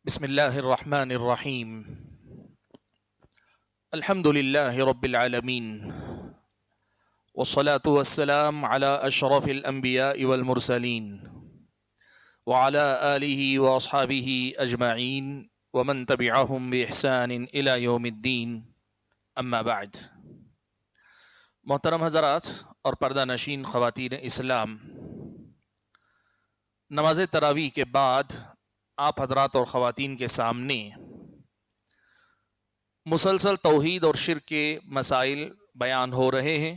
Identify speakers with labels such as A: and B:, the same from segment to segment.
A: بسم الله الرحمن الرحيم. الحمد لله رب العالمين، والصلاة والسلام على أشرف الأنبياء والمرسلين وعلى آله وأصحابه أجمعين ومن تبعهم بإحسان إلى يوم الدين. أما بعد. محترم حضرات اور پردہ نشین خواتین اسلام، نماز تراویح کے بعد آپ حضرات اور خواتین کے سامنے مسلسل توحید اور شرک کے مسائل بیان ہو رہے ہیں۔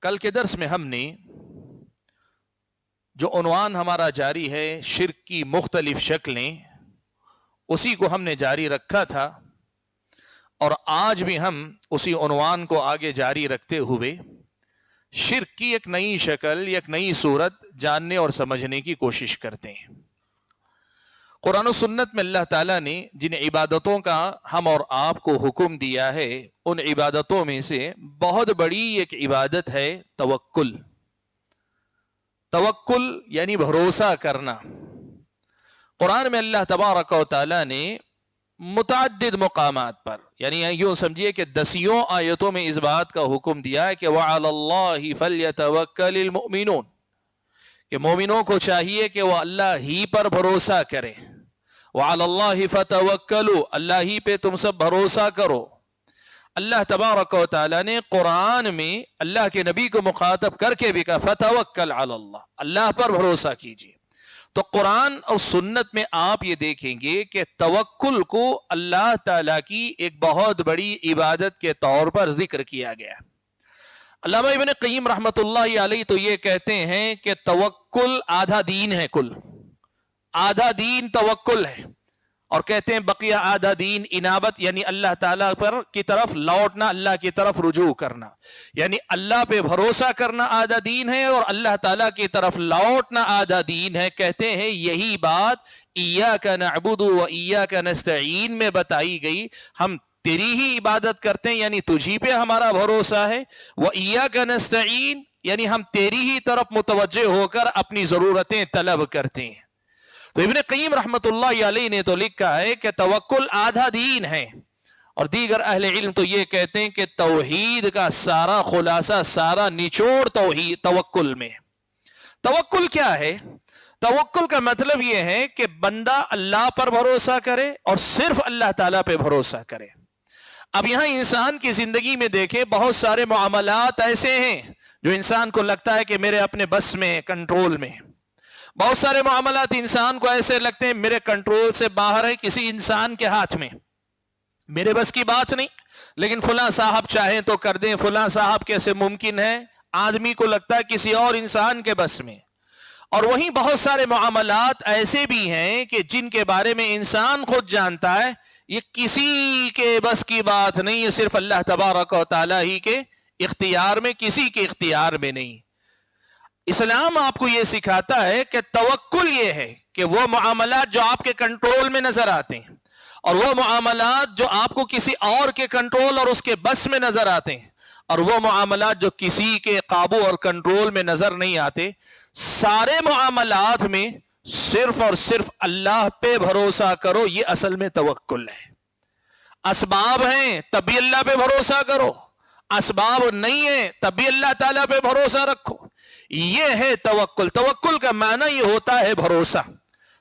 A: کل کے درس میں ہم نے جو عنوان ہمارا جاری ہے شرک کی مختلف شکلیں، اسی کو ہم نے جاری رکھا تھا، اور آج بھی ہم اسی عنوان کو آگے جاری رکھتے ہوئے شرک کی ایک نئی شکل، ایک نئی صورت جاننے اور سمجھنے کی کوشش کرتے ہیں۔ قرآن و سنت میں اللہ تعالیٰ نے جن عبادتوں کا ہم اور آپ کو حکم دیا ہے، ان عبادتوں میں سے بہت بڑی ایک عبادت ہے توکل۔ توکل یعنی بھروسہ کرنا۔ قرآن میں اللہ تبارک و تعالیٰ نے متعدد مقامات پر، یعنی یوں سمجھیے کہ دسیوں آیتوں میں اس بات کا حکم دیا ہے کہ وَعَلَى اللَّهِ فَلْيَتَوَكَّلِ الْمُؤْمِنُونَ، کہ مومنوں کو چاہیے کہ وہ اللہ ہی پر بھروسہ کریں۔ وَعَلَى اللَّهِ فَتَوَكَّلُوا، اللہ ہی پہ تم سب بھروسہ کرو۔ اللہ تبارک و تعالیٰ نے قرآن میں اللہ کے نبی کو مخاطب کر کے بھی کہا فَتَوَكَّلْ عَلَى اللَّهِ، اللہ پر بھروسہ کیجیے۔ تو قرآن اور سنت میں آپ یہ دیکھیں گے کہ توکل کو اللہ تعالیٰ کی ایک بہت بڑی عبادت کے طور پر ذکر کیا گیا۔ علامہ ابن قیم رحمۃ اللہ علیہ تو یہ کہتے ہیں کہ توکل آدھا دین ہے، کل آدھا دین توکل ہے، اور کہتے ہیں بقیہ آدھا دین انابت، یعنی اللہ تعالیٰ پر کی طرف لوٹنا، اللہ کی طرف رجوع کرنا، یعنی اللہ پہ بھروسہ کرنا آدھا دین ہے اور اللہ تعالیٰ کی طرف لوٹنا آدھا دین ہے۔ کہتے ہیں یہی بات ایاک نعبد و ایاک نستعین میں بتائی گئی، ہم تیری ہی عبادت کرتے ہیں یعنی تجھی پہ ہمارا بھروسہ ہے، و ایاک نستعین یعنی ہم تیری ہی طرف متوجہ ہو کر اپنی ضرورتیں طلب کرتے ہیں۔ تو ابن قیم رحمت اللہ علیہ نے تو لکھا ہے کہ توکل آدھا دین ہے، اور دیگر اہل علم تو یہ کہتے ہیں کہ توحید کا سارا خلاصہ، سارا نچوڑ توحید توکل میں۔ توکل کیا ہے؟ توکل کا مطلب یہ ہے کہ بندہ اللہ پر بھروسہ کرے اور صرف اللہ تعالیٰ پہ بھروسہ کرے۔ اب یہاں انسان کی زندگی میں دیکھیں بہت سارے معاملات ایسے ہیں جو انسان کو لگتا ہے کہ میرے اپنے بس میں، کنٹرول میں۔ بہت سارے معاملات انسان کو ایسے لگتے ہیں میرے کنٹرول سے باہر ہے، کسی انسان کے ہاتھ میں، میرے بس کی بات نہیں، لیکن فلاں صاحب چاہیں تو کر دیں، فلاں صاحب کیسے ممکن ہے، آدمی کو لگتا ہے کسی اور انسان کے بس میں۔ اور وہیں بہت سارے معاملات ایسے بھی ہیں کہ جن کے بارے میں انسان خود جانتا ہے یہ کسی کے بس کی بات نہیں، یہ صرف اللہ تبارک و تعالیٰ ہی کے اختیار میں، کسی کے اختیار میں نہیں۔ اسلام آپ کو یہ سکھاتا ہے کہ توکل یہ ہے کہ وہ معاملات جو آپ کے کنٹرول میں نظر آتے ہیں، اور وہ معاملات جو آپ کو کسی اور کے کنٹرول اور اس کے بس میں نظر آتے ہیں، اور وہ معاملات جو کسی کے قابو اور کنٹرول میں نظر نہیں آتے، سارے معاملات میں صرف اور صرف اللہ پہ بھروسہ کرو، یہ اصل میں توکل ہے۔ اسباب ہیں تب بھی اللہ پہ بھروسہ کرو، اسباب نہیں ہیں تب بھی اللہ تعالیٰ پہ بھروسہ رکھو، یہ ہے توکل۔ توکل کا معنی یہ ہوتا ہے بھروسہ۔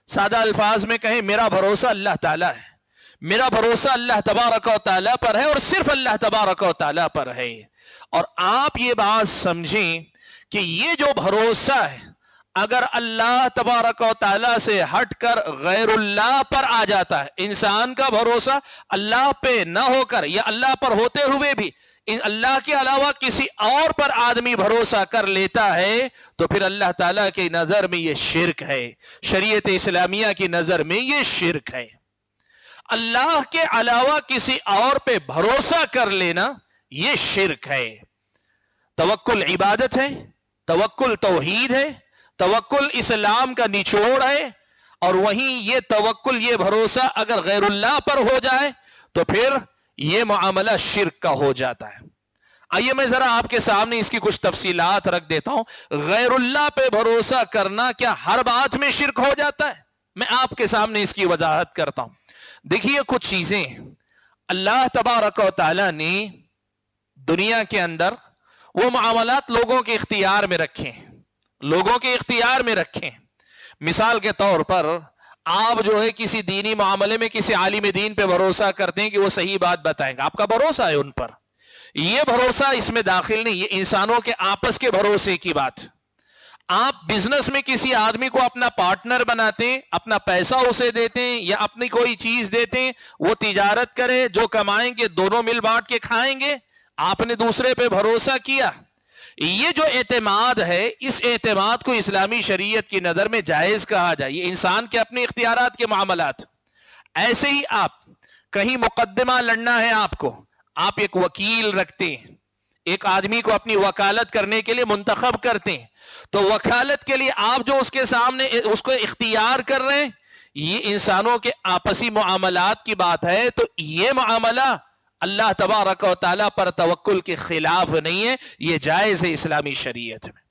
A: سادہ الفاظ میں کہیں میرا بھروسہ اللہ تعالیٰ ہے، میرا بھروسہ اللہ تبارک و تعالیٰ پر ہے اور صرف اللہ تبارک و تعالیٰ پر ہے۔ اور آپ یہ بات سمجھیں کہ یہ جو بھروسہ ہے اگر اللہ تبارک و تعالیٰ سے ہٹ کر غیر اللہ پر آ جاتا ہے، انسان کا بھروسہ اللہ پہ نہ ہو کر یا اللہ پر ہوتے ہوئے بھی اللہ کے علاوہ کسی اور پر آدمی بھروسہ کر لیتا ہے، تو پھر اللہ تعالیٰ کی نظر میں یہ شرک ہے، شریعت اسلامیہ کی نظر میں یہ شرک ہے۔ اللہ کے علاوہ کسی اور پہ بھروسہ کر لینا یہ شرک ہے۔ توکل عبادت ہے، توکل توحید ہے، توکل اسلام کا نچوڑ ہے، اور وہیں یہ توکل، یہ بھروسہ اگر غیر اللہ پر ہو جائے تو پھر یہ معاملہ شرک کا ہو جاتا ہے۔ آئیے میں ذرا آپ کے سامنے اس کی کچھ تفصیلات رکھ دیتا ہوں۔ غیر اللہ پہ بھروسہ کرنا کیا ہر بات میں شرک ہو جاتا ہے؟ میں آپ کے سامنے اس کی وضاحت کرتا ہوں. دیکھیے کچھ چیزیں اللہ تبارک و تعالی نے دنیا کے اندر وہ معاملات لوگوں کے اختیار میں رکھے ہیں, لوگوں کے اختیار میں رکھیں. مثال کے طور پر آپ جو ہے کسی دینی معاملے میں کسی عالم دین پہ بھروسہ کرتے ہیں کہ وہ صحیح بات بتائیں گے, آپ کا بھروسہ ہے ان پر, یہ بھروسہ اس میں داخل نہیں, یہ انسانوں کے آپس کے بھروسے کی بات. آپ بزنس میں کسی آدمی کو اپنا پارٹنر بناتے ہیں, اپنا پیسہ اسے دیتے ہیں یا اپنی کوئی چیز دیتے ہیں, وہ تجارت کرے, جو کمائیں گے دونوں مل بانٹ کے کھائیں گے, آپ نے دوسرے پہ بھروسہ کیا. یہ جو اعتماد ہے, اس اعتماد کو اسلامی شریعت کی نظر میں جائز کہا جائے. یہ انسان کے اپنے اختیارات کے معاملات. ایسے ہی آپ کہیں مقدمہ لڑنا ہے, آپ کو, آپ ایک وکیل رکھتے ہیں, ایک آدمی کو اپنی وکالت کرنے کے لیے منتخب کرتے ہیں, تو وکالت کے لیے آپ جو اس کے سامنے اس کو اختیار کر رہے ہیں, یہ انسانوں کے آپسی معاملات کی بات ہے. تو یہ معاملہ اللہ تبارک و تعالیٰ پر توکل کے خلاف نہیں ہے, یہ جائز ہے اسلامی شریعت میں.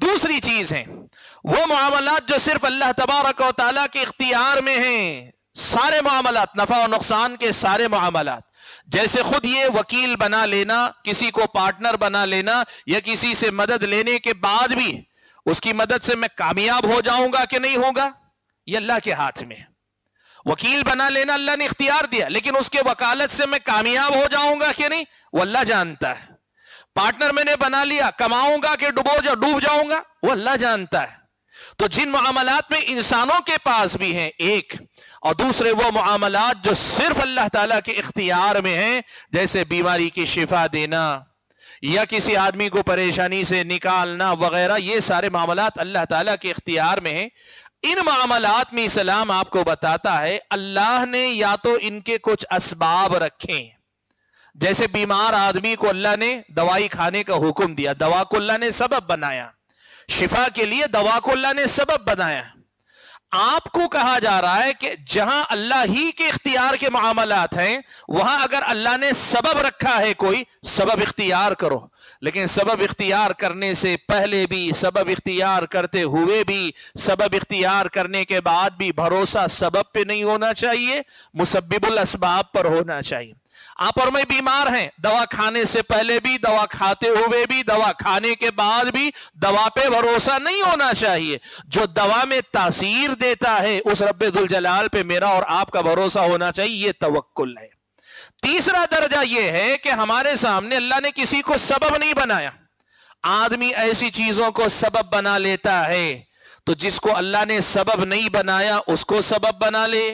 A: دوسری چیز ہے وہ معاملات جو صرف اللہ تبارک و تعالیٰ کے اختیار میں ہیں, سارے معاملات, نفع و نقصان کے سارے معاملات, جیسے خود یہ وکیل بنا لینا, کسی کو پارٹنر بنا لینا, یا کسی سے مدد لینے کے بعد بھی اس کی مدد سے میں کامیاب ہو جاؤں گا کہ نہیں ہوگا, یہ اللہ کے ہاتھ میں ہے. وکیل بنا لینا اللہ نے اختیار دیا, لیکن اس کے وکالت سے میں کامیاب ہو جاؤں گا کہ نہیں, وہ اللہ جانتا ہے. پارٹنر میں نے بنا لیا, کماؤں گا کہ ڈوب جاؤں گا, وہ اللہ جانتا ہے. تو جن معاملات میں انسانوں کے پاس بھی ہیں ایک, اور دوسرے وہ معاملات جو صرف اللہ تعالیٰ کے اختیار میں ہیں, جیسے بیماری کی شفا دینا یا کسی آدمی کو پریشانی سے نکالنا وغیرہ, یہ سارے معاملات اللہ تعالیٰ کے اختیار میں ہیں. ان معاملات میں اسلام آپ کو بتاتا ہے اللہ نے یا تو ان کے کچھ اسباب رکھے, جیسے بیمار آدمی کو اللہ نے دوائی کھانے کا حکم دیا, دوا کو اللہ نے سبب بنایا, شفا کے لیے دوا کو اللہ نے سبب بنایا. آپ کو کہا جا رہا ہے کہ جہاں اللہ ہی کے اختیار کے معاملات ہیں, وہاں اگر اللہ نے سبب رکھا ہے کوئی, سبب اختیار کرو. لیکن سبب اختیار کرنے سے پہلے بھی, سبب اختیار کرتے ہوئے بھی, سبب اختیار کرنے کے بعد بھی بھروسہ سبب پہ نہیں ہونا چاہیے, مسبب الاسباب پر ہونا چاہیے. آپ اور میں بیمار ہیں, دوا کھانے سے پہلے بھی, دوا کھاتے ہوئے بھی, دوا کھانے کے بعد بھی دوا پہ بھروسہ نہیں ہونا چاہیے. جو دوا میں تاثیر دیتا ہے اس رب ذوالجلال پہ میرا اور آپ کا بھروسہ ہونا چاہیے, یہ توکل ہے. تیسرا درجہ یہ ہے کہ ہمارے سامنے اللہ نے کسی کو سبب نہیں بنایا. آدمی ایسی چیزوں کو سبب بنا لیتا ہے, تو جس کو اللہ نے سبب نہیں بنایا اس کو سبب بنا لے,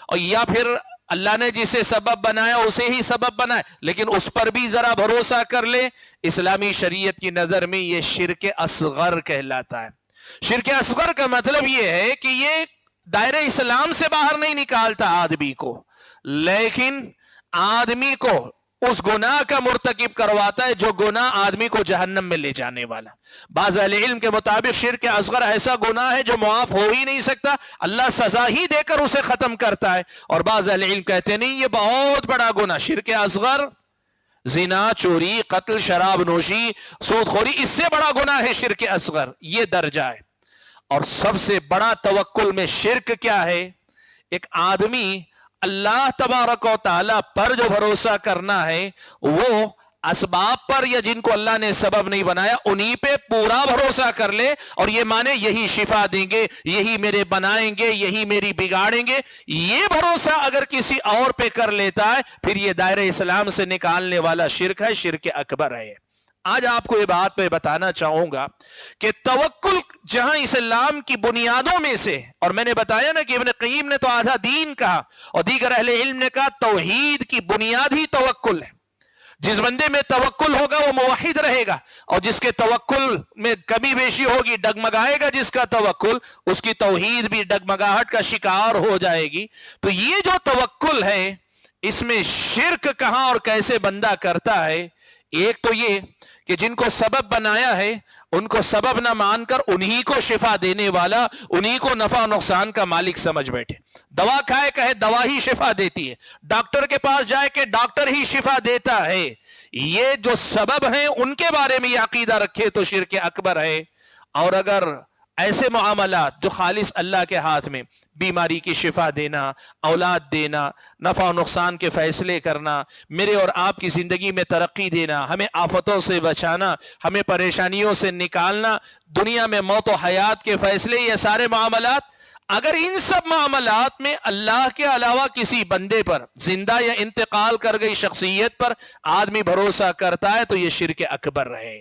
A: اور یا پھر اللہ نے جسے سبب بنایا اسے ہی سبب بنائے, لیکن اس پر بھی ذرا بھروسہ کر لے. اسلامی شریعت کی نظر میں یہ شرک اصغر کہلاتا ہے. شرک اصغر کا مطلب یہ ہے کہ یہ دائرہ اسلام سے باہر نہیں نکالتا آدمی کو, لیکن آدمی کو اس گناہ کا مرتکب کرواتا ہے جو گناہ آدمی کو جہنم میں لے جانے والا. بعض اہل علم کے مطابق شرک اصغر ایسا گناہ ہے جو معاف ہو ہی نہیں سکتا, اللہ سزا ہی دے کر اسے ختم کرتا ہے. اور بعض اہل علم کہتے ہیں نہیں, یہ بہت بڑا گناہ, شرک اصغر زنا, چوری, قتل, شراب نوشی, سود خوری, اس سے بڑا گناہ ہے شرک اصغر. یہ درجہ ہے. اور سب سے بڑا توکل میں شرک کیا ہے, ایک آدمی اللہ تبارک و تعالیٰ پر جو بھروسہ کرنا ہے وہ اسباب پر یا جن کو اللہ نے سبب نہیں بنایا انہی پہ پورا بھروسہ کر لے, اور یہ مانے یہی شفا دیں گے, یہی میرے بنائیں گے, یہی میری بگاڑیں گے. یہ بھروسہ اگر کسی اور پہ کر لیتا ہے پھر یہ دائرہ اسلام سے نکالنے والا شرک ہے, شرک اکبر ہے. آج آپ کو یہ بات میں بتانا چاہوں گا کہ توکل جہاں اسلام کی بنیادوں میں سے, اور میں نے بتایا نا کہ ابن قیم نے تو آدھا دین کہا اور دیگر اہل علم نے کہا توحید کی بنیاد ہی توکل ہے. جس بندے میں توکل ہوگا وہ موحد رہے گا, اور جس کے توکل میں کمی بیشی ہوگی, ڈگمگائے گا جس کا توکل, اس کی توحید بھی ڈگمگاہٹ کا شکار ہو جائے گی. تو یہ جو توکل ہے اس میں شرک کہاں اور کیسے بندہ کرتا ہے. ایک تو یہ کہ جن کو سبب بنایا ہے ان کو سبب نہ مان کر انہی کو شفا دینے والا, انہی کو نفع و نقصان کا مالک سمجھ بیٹھے. دوا کھائے کہے دوا ہی شفا دیتی ہے, ڈاکٹر کے پاس جائے کہ ڈاکٹر ہی شفا دیتا ہے. یہ جو سبب ہیں ان کے بارے میں یہ عقیدہ رکھے تو شرک اکبر ہے. اور اگر ایسے معاملات جو خالص اللہ کے ہاتھ میں، بیماری کی شفا دینا، اولاد دینا، نفع و نقصان کے فیصلے کرنا، میرے اور آپ کی زندگی میں ترقی دینا، ہمیں آفتوں سے بچانا، ہمیں پریشانیوں سے نکالنا، دنیا میں موت و حیات کے فیصلے، یہ سارے معاملات، اگر ان سب معاملات میں اللہ کے علاوہ کسی بندے پر، زندہ یا انتقال کر گئی شخصیت پر آدمی بھروسہ کرتا ہے تو یہ شرک اکبر رہے۔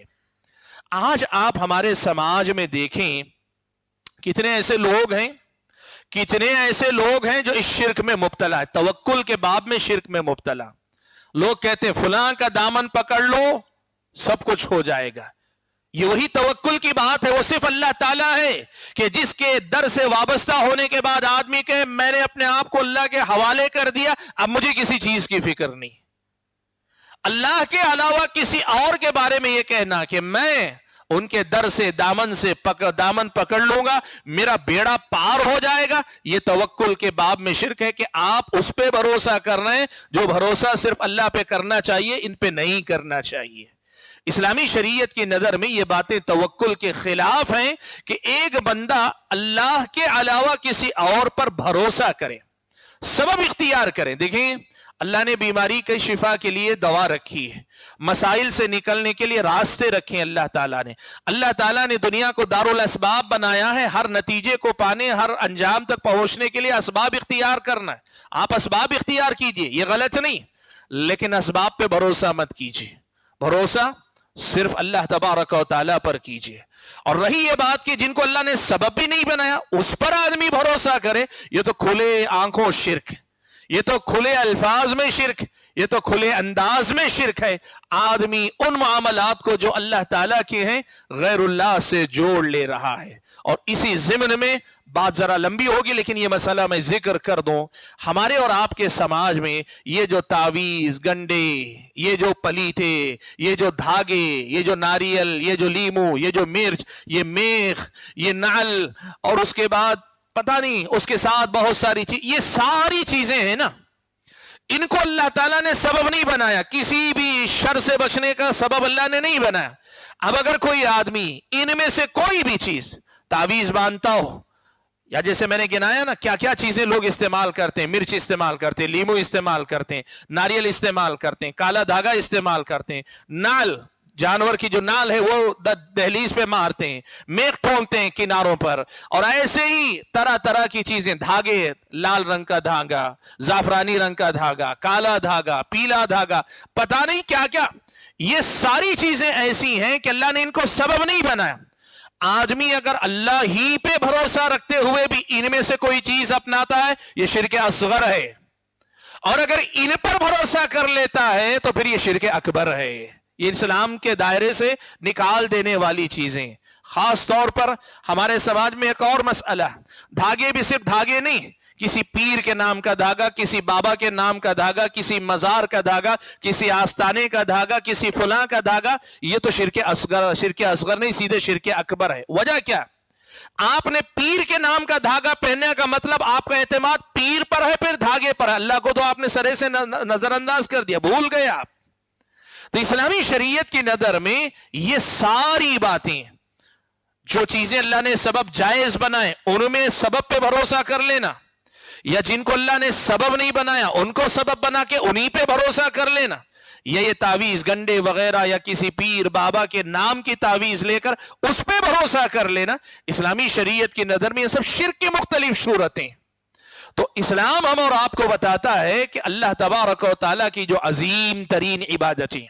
A: آج آپ ہمارے سماج میں دیکھیں کتنے ایسے لوگ ہیں جو اس شرک میں مبتلا ہے، توکل کے باب میں شرک میں مبتلا۔ لوگ کہتے ہیں فلاں کا دامن پکڑ لو سب کچھ ہو جائے گا۔ یہ وہی توکل کی بات ہے، وہ صرف اللہ تعالیٰ ہے کہ جس کے در سے وابستہ ہونے کے بعد آدمی کہ میں نے اپنے آپ کو اللہ کے حوالے کر دیا، اب مجھے کسی چیز کی فکر نہیں۔ اللہ کے علاوہ کسی اور کے بارے میں یہ کہنا کہ میں ان کے در سے دامن پکڑ لوں گا، میرا بیڑا پار ہو جائے گا، یہ توکل کے باب میں شرک ہے کہ آپ اس پہ بھروسہ کر رہے ہیں جو بھروسہ صرف اللہ پہ کرنا چاہیے، ان پہ نہیں کرنا چاہیے۔ اسلامی شریعت کی نظر میں یہ باتیں توکل کے خلاف ہیں کہ ایک بندہ اللہ کے علاوہ کسی اور پر بھروسہ کرے، سبب اختیار کرے۔ دیکھیں اللہ نے بیماری کے شفا کے لیے دوا رکھی ہے، مسائل سے نکلنے کے لیے راستے رکھے اللہ تعالیٰ نے دنیا کو دارالاسباب بنایا ہے، ہر نتیجے کو پانے، ہر انجام تک پہنچنے کے لیے اسباب اختیار کرنا ہے۔ آپ اسباب اختیار کیجئے، یہ غلط نہیں، لیکن اسباب پہ بھروسہ مت کیجئے، بھروسہ صرف اللہ تبارک و تعالیٰ پر کیجئے۔ اور رہی یہ بات کہ جن کو اللہ نے سبب بھی نہیں بنایا اس پر آدمی بھروسہ کرے، یہ تو کھلے آنکھوں شرک، یہ تو کھلے الفاظ میں شرک، یہ تو کھلے انداز میں شرک ہے۔ آدمی ان معاملات کو جو اللہ تعالیٰ کے ہیں غیر اللہ سے جوڑ لے رہا ہے۔ اور اسی ضمن میں بات ذرا لمبی ہوگی لیکن یہ مسئلہ میں ذکر کر دوں، ہمارے اور آپ کے سماج میں یہ جو تعویذ، گنڈے، یہ جو پلیتے، یہ جو دھاگے، یہ جو ناریل، یہ جو لیمو، یہ جو مرچ، یہ میخ، یہ نعل، اور اس کے بعد پتہ نہیں اس کے ساتھ بہت ساری یہ ساری چیزیں ہیں نا، ان کو اللہ تعالیٰ نے سبب نہیں بنایا، کسی بھی شر سے بچنے کا سبب اللہ نے نہیں بنایا۔ اب اگر کوئی آدمی ان میں سے کوئی بھی چیز تعویذ باندھتا ہو، یا جیسے میں نے گنایا نا کیا کیا چیزیں لوگ استعمال کرتے ہیں، مرچ استعمال کرتے ہیں، لیمو استعمال کرتے ہیں، ناریل استعمال کرتے ہیں، کالا دھاگا استعمال کرتے ہیں، نال، جانور کی جو نال ہے وہ دہلیز پہ مارتے ہیں، میخ ٹھونکتے ہیں کناروں پر، اور ایسے ہی طرح طرح کی چیزیں، دھاگے، لال رنگ کا دھاگا، زعفرانی رنگ کا دھاگا، کالا دھاگا، پیلا دھاگا، پتہ نہیں کیا کیا، یہ ساری چیزیں ایسی ہیں کہ اللہ نے ان کو سبب نہیں بنایا۔ آدمی اگر اللہ ہی پہ بھروسہ رکھتے ہوئے بھی ان میں سے کوئی چیز اپناتا ہے یہ شرک اصغر ہے، اور اگر ان پر بھروسہ کر لیتا ہے تو پھر یہ شرک اکبر ہے۔ یہ اسلام کے دائرے سے نکال دینے والی چیزیں۔ خاص طور پر ہمارے سماج میں ایک اور مسئلہ، دھاگے بھی صرف دھاگے نہیں، کسی پیر کے نام کا دھاگا، کسی بابا کے نام کا دھاگا، کسی مزار کا دھاگا، کسی آستانے کا دھاگا، کسی فلاں کا دھاگا، یہ تو شرک اصغر نہیں، سیدھے شرک اکبر ہے۔ وجہ کیا؟ آپ نے پیر کے نام کا دھاگا پہننے کا مطلب آپ کا اعتماد پیر پر ہے، پھر دھاگے پر ہے، اللہ کو تو آپ نے سرے سے نظر انداز کر دیا، بھول گئے آپ۔ تو اسلامی شریعت کی نظر میں یہ ساری باتیں، جو چیزیں اللہ نے سبب جائز بنائے ان میں سبب پہ بھروسہ کر لینا، یا جن کو اللہ نے سبب نہیں بنایا ان کو سبب بنا کے انہی پہ بھروسہ کر لینا، یا یہ تعویذ، گنڈے وغیرہ، یا کسی پیر بابا کے نام کی تعویذ لے کر اس پہ بھروسہ کر لینا، اسلامی شریعت کی نظر میں یہ سب شرک کی مختلف صورتیں۔ تو اسلام ہم اور آپ کو بتاتا ہے کہ اللہ تبارک و تعالیٰ کی جو عظیم ترین عبادتیں،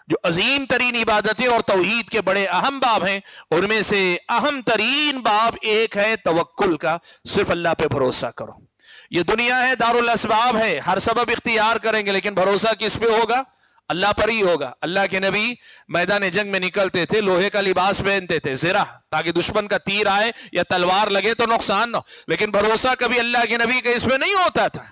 A: جو عظیم ترین عبادتیں اور توحید کے بڑے اہم باب ہیں، ان میں سے اہم ترین باب ایک ہے توکل کا، صرف اللہ پہ بھروسہ کرو۔ یہ دنیا ہے، دارالاسباب ہے، ہر سبب اختیار کریں گے لیکن بھروسہ کس پہ ہوگا؟ اللہ پر ہی ہوگا۔ اللہ کے نبی میدان جنگ میں نکلتے تھے، لوہے کا لباس پہنتے تھے، زرہ، تاکہ دشمن کا تیر آئے یا تلوار لگے تو نقصان نہ ہو، لیکن بھروسہ کبھی اللہ کے نبی کا اس پہ نہیں ہوتا تھا۔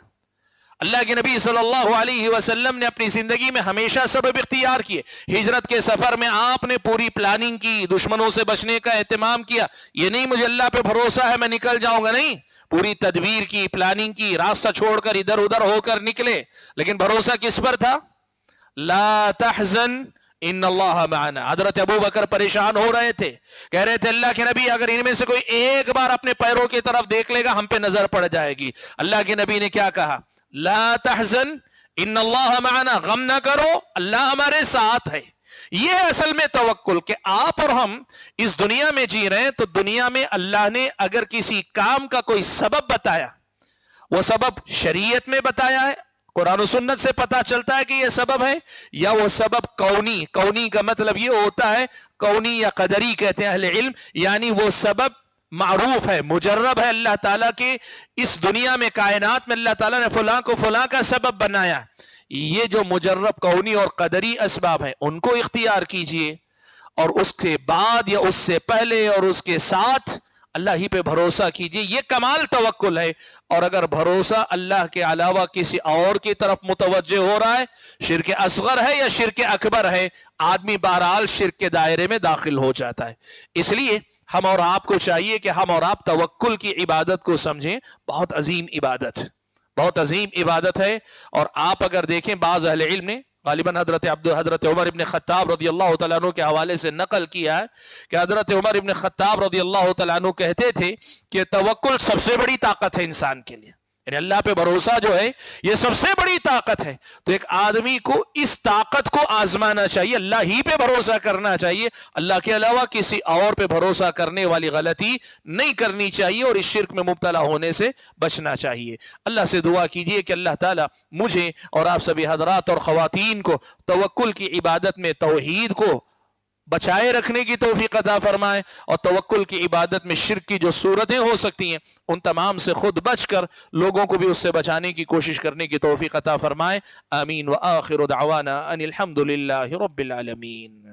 A: اللہ کے نبی صلی اللہ علیہ وسلم نے اپنی زندگی میں ہمیشہ سبب اختیار کیے۔ ہجرت کے سفر میں آپ نے پوری پلاننگ کی، دشمنوں سے بچنے کا اہتمام کیا۔ یہ نہیں مجھے اللہ پہ بھروسہ ہے میں نکل جاؤں گا، نہیں، پوری تدبیر کی، پلاننگ کی، راستہ چھوڑ کر ادھر ادھر ہو کر نکلے، لیکن بھروسہ کس پر تھا؟ لا تحزن ان اللہ معنا. حضرت ابو بکر پریشان ہو رہے تھے, کہہ رہے تھے اللہ کے نبی اگر ان میں سے کوئی ایک بار اپنے پیروں کی طرف دیکھ لے گا ہم پہ نظر پڑ جائے گی. اللہ کے نبی نے کیا کہا؟ لا تحزن ان اللہ معنا, غم نہ کرو اللہ ہمارے ساتھ ہے. یہ اصل میں توکل, کہ آپ اور ہم اس دنیا میں جی رہے ہیں تو دنیا میں اللہ نے اگر کسی کام کا کوئی سبب بتایا, وہ سبب شریعت میں بتایا ہے, قرآن و سنت سے پتا چلتا ہے کہ یہ سبب ہے, یا وہ سبب کونی, کونی کا مطلب یہ ہوتا ہے, کونی یا قدری کہتے ہیں اہل علم, یعنی وہ سبب معروف ہے, مجرب ہے اللہ تعالیٰ کے اس دنیا میں, کائنات میں اللہ تعالیٰ نے فلاں کو فلاں کا سبب بنایا. یہ جو مجرب کونی اور قدری اسباب ہیں ان کو اختیار کیجئے, اور اس کے بعد یا اس سے پہلے اور اس کے ساتھ اللہ ہی پہ بھروسہ کیجئے. یہ کمال توکل ہے. اور اگر بھروسہ اللہ کے علاوہ کسی اور کی طرف متوجہ ہو رہا ہے, شرک اصغر ہے یا شرک اکبر ہے, آدمی بہرحال شرک کے دائرے میں داخل ہو جاتا ہے. اس لیے ہم اور آپ کو چاہیے کہ ہم اور آپ توکل کی عبادت کو سمجھیں. بہت عظیم عبادت, بہت عظیم عبادت ہے. اور آپ اگر دیکھیں بعض اہل علم نے غالباً حضرت عمر ابن خطاب رضی اللہ تعالیٰ عنہ کے حوالے سے نقل کیا ہے کہ حضرت عمر ابن خطاب رضی اللہ تعالیٰ عنہ کہتے تھے کہ توکل سب سے بڑی طاقت ہے انسان کے لیے, یعنی اللہ پہ بھروسہ جو ہے یہ سب سے بڑی طاقت ہے. تو ایک آدمی کو اس طاقت کو آزمانا چاہیے, اللہ ہی پہ بھروسہ کرنا چاہیے, اللہ کے علاوہ کسی اور پہ بھروسہ کرنے والی غلطی نہیں کرنی چاہیے, اور اس شرک میں مبتلا ہونے سے بچنا چاہیے. اللہ سے دعا کیجئے کہ اللہ تعالیٰ مجھے اور آپ سبھی حضرات اور خواتین کو توکل کی عبادت میں توحید کو بچائے رکھنے کی توفیق عطا فرمائے, اور توکل کی عبادت میں شرک کی جو صورتیں ہو سکتی ہیں ان تمام سے خود بچ کر لوگوں کو بھی اس سے بچانے کی کوشش کرنے کی توفیق عطا فرمائے. آمین. وآخر دعوانا ان الحمد للہ رب العالمین.